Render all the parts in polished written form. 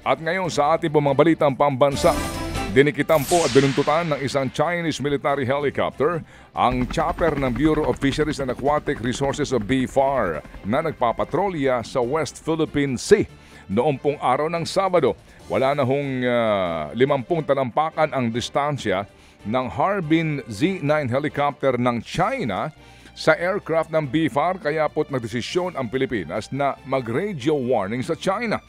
At ngayon sa ating mga balitang pambansa, dinikitan po at binuntutan ng isang Chinese military helicopter ang chopper ng Bureau of Fisheries and Aquatic Resources of BFAR na nagpapatrolya sa West Philippine Sea. Noong pong araw ng Sabado, wala na hong 50 talampakan ang distansya ng Harbin Z-9 helicopter ng China sa aircraft ng BFAR, kaya po't nagdesisyon ang Pilipinas na mag-radio warning sa China.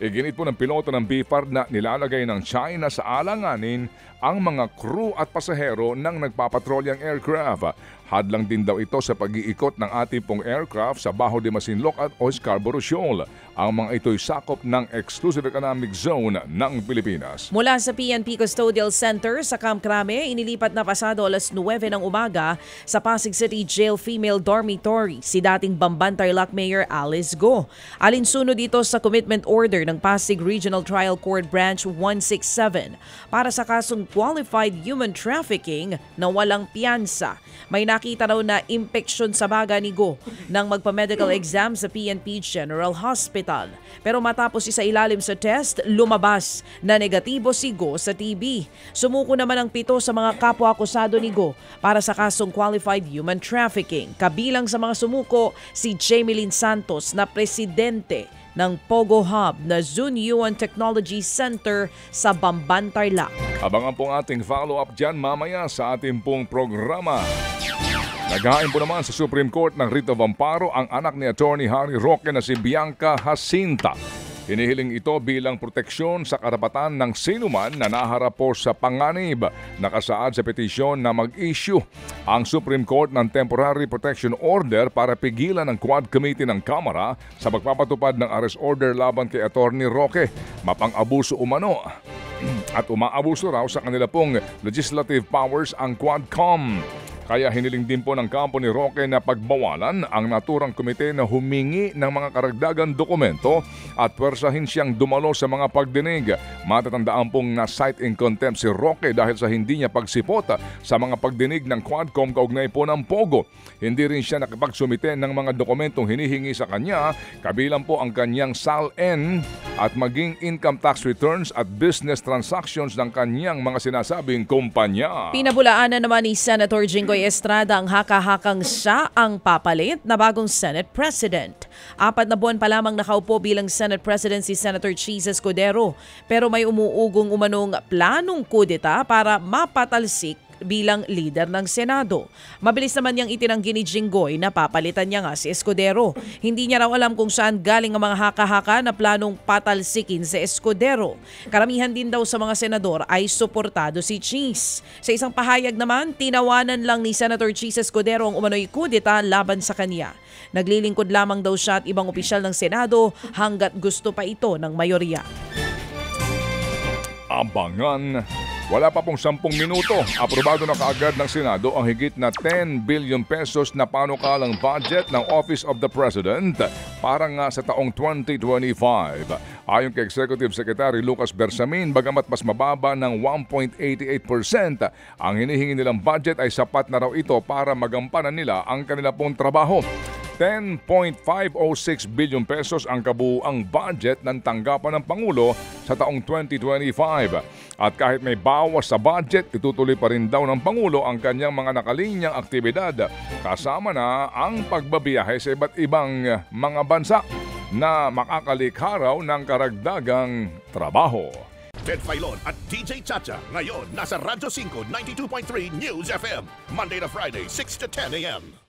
Iginit po ng piloto ng BFAR na nilalagay ng China sa alanganin ang mga crew at pasahero ng nagpapatrolyang aircraft. Hadlang din daw ito sa pag-iikot ng ating pong aircraft sa Bajo de Masinloc at Scarborough Shoal. Ang mga ito'y sakop ng Exclusive Economic Zone ng Pilipinas. Mula sa PNP Custodial Center sa Camp Crame, inilipat na pasado alas 9 ng umaga sa Pasig City Jail Female Dormitory si dating Bamban Tarlac Mayor Alice Go. Alinsunod dito sa commitment order ng Pasig Regional Trial Court Branch 167 para sa kasong qualified human trafficking na walang piyansa. May nakita raw na impeksyon sa baga ni Go nang magpa-medical exam sa PNP General Hospital. Pero matapos isa ilalim sa test, lumabas na negatibo si Go sa TB. Sumuko naman ang 7 sa mga kapwa-akusado ni Go para sa kasong qualified human trafficking. Kabilang sa mga sumuko si Jamelyn Santos na presidente ng Pogo Hub na Zunyuan Technology Center sa Bamban, Tarlac. Abangan po ating follow-up dyan mamaya sa ating pong programa. Naghain po naman sa Supreme Court ng writ of amparo ang anak ni Attorney Harry Roque na si Bianca Jacinta. Hinihiling ito bilang proteksyon sa karapatan ng sinuman na naharap po sa panganib. Nakasaad sa petisyon na mag-issue ang Supreme Court ng Temporary Protection Order para pigilan ang Quad Committee ng Kamara sa pagpapatupad ng arrest order laban kay Attorney Roque. Mapang-abuso umano at umaabuso raw sa kanila pong legislative powers ang Quadcom. Kaya hiniling din po ng kampo ni Roque na pagbawalan ang naturang komite na humingi ng mga karagdagan dokumento at pwersahin siyang dumalo sa mga pagdinig. Matatandaan pong na-cite in contempt si Roque dahil sa hindi niya pagsipot sa mga pagdinig ng Quadcom kaugnay po ng Pogo. Hindi rin siya nakipagsumite ng mga dokumentong hinihingi sa kanya, kabilang po ang kanyang SAL-N at maging income tax returns at business transactions ng kanyang mga sinasabing kumpanya. Pinabulaan na naman ni Senator Jinggoy Estrada ang haka-hakang siya ang papalit na bagong Senate President. 4 na buwan pa lamang nakaupo bilang Senate President si Senator Cheese Escudero, pero may umuugong umanong planong kudeta para mapatalsik bilang leader ng Senado. Mabilis naman niyang itinanggi ni Jinggoy na papalitan niya nga si Escudero. Hindi niya raw alam kung saan galing ang mga haka-haka na planong patalsikin si Escudero. Karamihan din daw sa mga senador ay suportado si Cheese. Sa isang pahayag naman, tinawanan lang ni Senator Cheese Escudero ang umano'y kudeta laban sa kanya. Naglilingkod lamang daw siya at ibang opisyal ng Senado hanggat gusto pa ito ng mayorya. Abangan. Wala pa pong 10 minuto, aprobado na kaagad ng Senado ang higit na 10 billion pesos na panukalang budget ng Office of the President para nga sa taong 2025. Ayon kay Executive Secretary Lucas Bersamin, bagamat mas mababa ng 1.88%, ang hinihingi nilang budget ay sapat na raw ito para magampanan nila ang kanila pong trabaho. 10.506 billion pesos ang kabuuang budget ng tanggapan ng Pangulo sa taong 2025. At kahit may bawas sa budget, itutuloy pa rin daw ng Pangulo ang kanyang mga nakalinyang aktibidad. Kasama na ang pagbabiyahe sa iba't ibang mga bansa na makakalikha raw ng karagdagang trabaho. Ted Filon at DJ Chacha ngayon nasa Radyo 5 92.3 News FM Monday to Friday 6 to 10 a.m.